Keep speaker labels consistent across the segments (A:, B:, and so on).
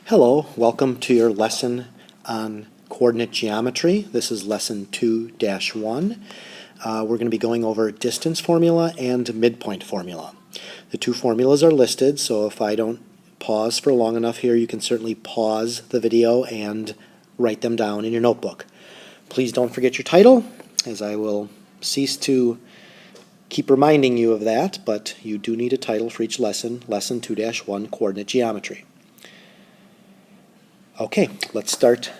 A: Hello, welcome to your lesson on coordinate geometry. This is lesson 2-1. We're going to be going over distance formula and midpoint formula. The two formulas are listed, so if I don't pause for long enough here, you can certainly pause the video and write them down in your notebook. Please don't forget your title, as I will cease to keep reminding you of that, but you do need a title for each lesson, lesson 2-1, coordinate geometry. Okay, let's start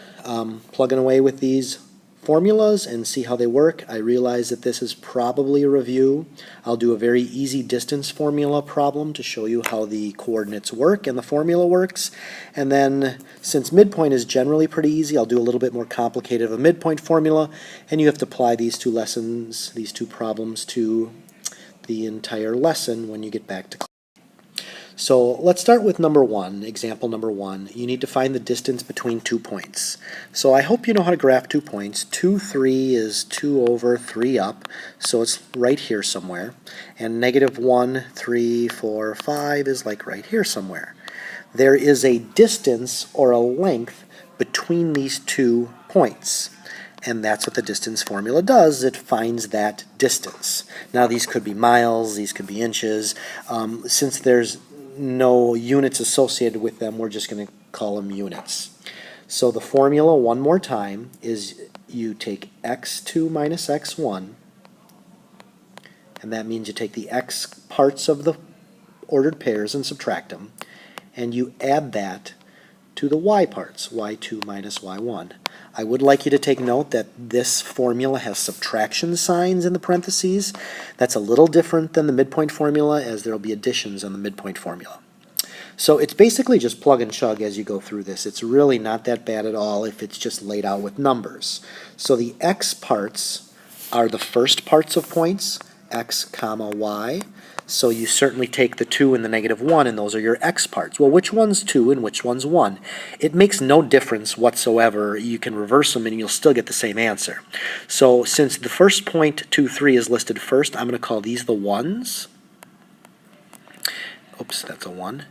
A: plugging away with these formulas and see how they work. I realize that this is probably a review. I'll do a very easy distance formula problem to show you how the coordinates work and the formula works. And then, since midpoint is generally pretty easy, I'll do a little bit more complicated of a midpoint formula, and you have to apply these two lessons, these two problems to the entire lesson when you get back to class. So let's start with number one, example number one. You need to find the distance between 2 points. So I hope you know how to graph 2 points. 2, 3 is 2 over 3 up, so it's right here somewhere. And negative 1, 3, 4, 5 is like right here somewhere. There is a distance or a length between these 2 points. And that's what the distance formula does. It finds that distance. Now these could be miles, these could be inches. Since there's no units associated with them, we're just going to call them units. So the formula, one more time, is you take x2 minus x1, and that means you take the x parts of the ordered pairs and subtract them, and you add that to the y parts, y2 minus y1. I would like you to take note that this formula has subtraction signs in the parentheses. That's a little different than the midpoint formula, as there will be additions on the midpoint formula. So it's basically just plug and chug as you go through this. It's really not that bad at all if it's just laid out with numbers. So the x parts are the first parts of points, x comma y. So you certainly take the 2 and the negative 1, and those are your x parts. Well, which one's 2 and which one's 1? It makes no difference whatsoever. You can reverse them and you'll still get the same answer. So since the first point, 2, 3, is listed first, I'm going to call these the 1s. Oops, that's a 1.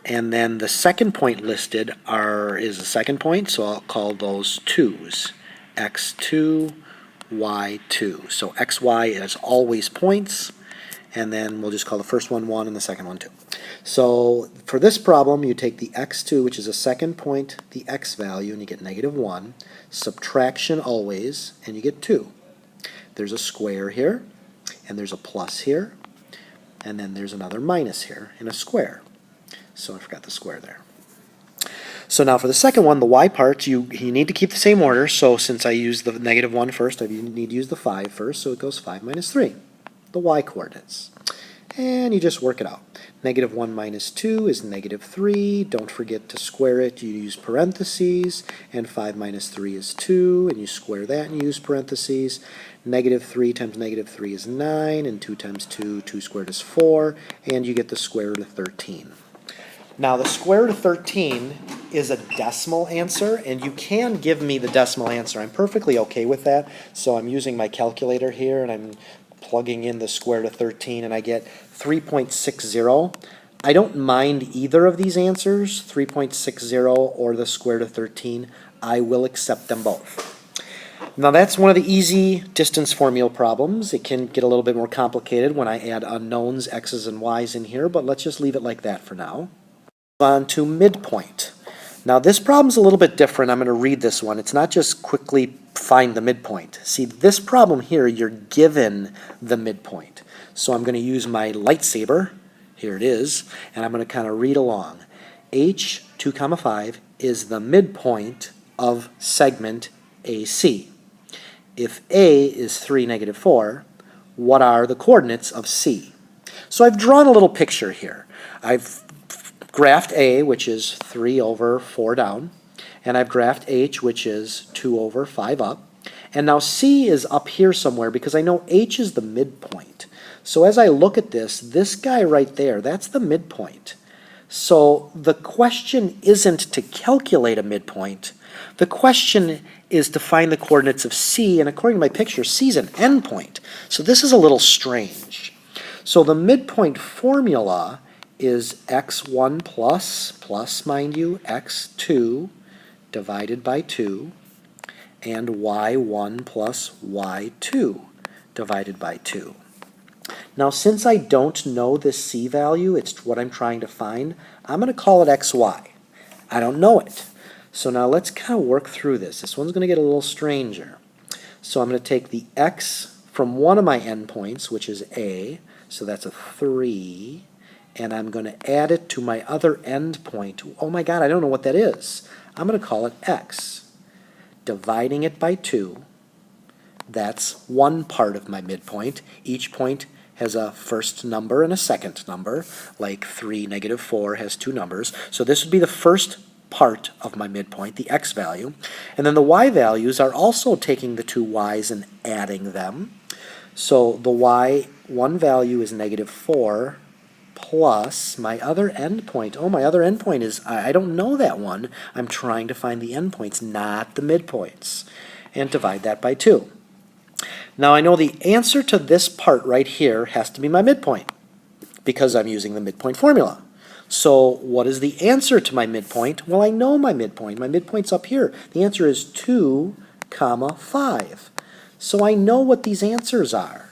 A: And then the second point listed is the second point, so I'll call those 2s. x2, y2. So x, y is always points. And then we'll just call the first one 1 and the second one 2. So for this problem, you take the x2, which is a second point, the x value, and you get negative 1. Subtraction always, and you get 2. There's a square here, and there's a plus here, and then there's another minus here, and a square. So I forgot the square there. So now for the second one, the y parts, you need to keep the same order. So since I used the negative 1 first, I need to use the 5 first, so it goes 5 minus 3. The y coordinates. And you just work it out. Negative 1 minus 2 is negative 3. Don't forget to square it. You use parentheses. And 5 minus 3 is 2. And you square that and you use parentheses. Negative 3 times negative 3 is 9. And 2 times 2, 2 squared is 4. And you get the square root of 13. Now the square root of 13 is a decimal answer, and you can give me the decimal answer. I'm perfectly okay with that. So I'm using my calculator here, and I'm plugging in the square root of 13, and I get 3.60. I don't mind either of these answers, 3.60 or the square root of 13. I will accept them both. Now that's one of the easy distance formula problems. It can get a little bit more complicated when I add unknowns, x's and y's in here, but let's just leave it like that for now. Move on to midpoint. Now this problem's a little bit different. I'm going to read this one. It's not just quickly find the midpoint. See, this problem here, you're given the midpoint. So I'm going to use my lightsaber. Here it is. And I'm going to kind of read along. H, 2 comma 5, is the midpoint of segment AC. If A is 3, negative 4, what are the coordinates of C? So I've drawn a little picture here. I've graphed A, which is 3 over 4 down, and I've graphed H, which is 2 over 5 up, and now C is up here somewhere because I know H is the midpoint. So as I look at this guy right there, that's the midpoint. So the question isn't to calculate a midpoint. The question is to find the coordinates of C, and according to my picture, C is an endpoint. So this is a little strange. So the midpoint formula is x1 plus mind you, x2 divided by 2, and y1 plus y2 divided by 2. Now, since I don't know this c value, it's what I'm trying to find, I'm going to call it xy. I don't know it. So now let's kind of work through this. This one's going to get a little stranger. So I'm going to take the x from one of my endpoints, which is a, so that's a 3, and I'm going to add it to my other endpoint. Oh my god, I don't know what that is. I'm going to call it x. Dividing it by 2, that's one part of my midpoint. Each point has a first number and a second number, like 3, -4 has two numbers. So this would be the first part of my midpoint, the x value. And then the y values are also taking the two y's and adding them. So the y1 value is -4 plus my other endpoint. Oh, my other endpoint is, I don't know that one. I'm trying to find the endpoints, not the midpoints. And divide that by 2. Now I know the answer to this part right here has to be my midpoint because I'm using the midpoint formula. So what is the answer to my midpoint? Well, I know my midpoint. My midpoint's up here. The answer is 2, 5. So I know what these answers are.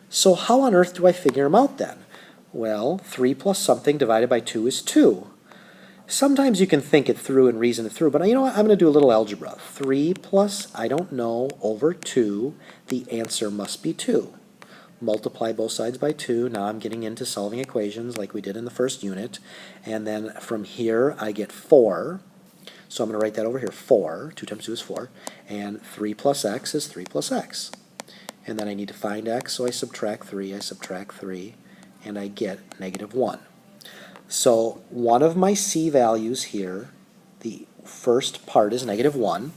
A: So how on earth do I figure them out then? Well, 3 plus something divided by 2 is 2. Sometimes you can think it through and reason it through, but you know what? I'm going to do a little algebra. 3 plus, I don't know, over 2, the answer must be 2. Multiply both sides by 2. Now I'm getting into solving equations like we did in the first unit. And then from here I get 4. So I'm going to write that over here, 4. 2 times 2 is 4. And 3 plus x is 3 plus x. And then I need to find x, so I subtract 3, and I get -1. So one of my c values here, the first part is -1.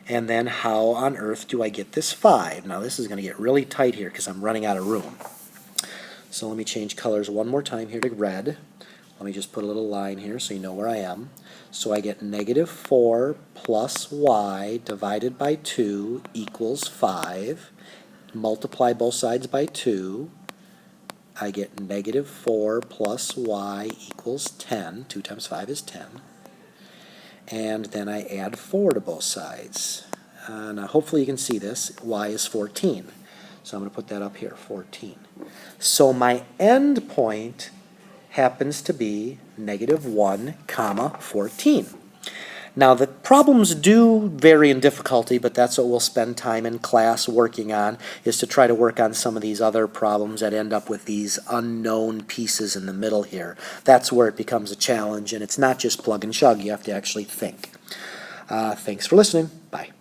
A: And then how on earth do I get this 5? Now this is going to get really tight here because I'm running out of room. So let me change colors one more time here to red. Let me just put a little line here so you know where I am. So I get -4 plus y divided by 2 equals 5. Multiply both sides by 2. I get -4 plus y equals 10. 2 times 5 is 10. And then I add 4 to both sides. Now hopefully you can see this. Y is 14. So I'm going to put that up here, 14. So my end point happens to be -1, 14. Now the problems do vary in difficulty, but that's what we'll spend time in class working on, is to try to work on some of these other problems that end up with these unknown pieces in the middle here. That's where it becomes a challenge, and it's not just plug and chug. You have to actually think. Thanks for listening. Bye.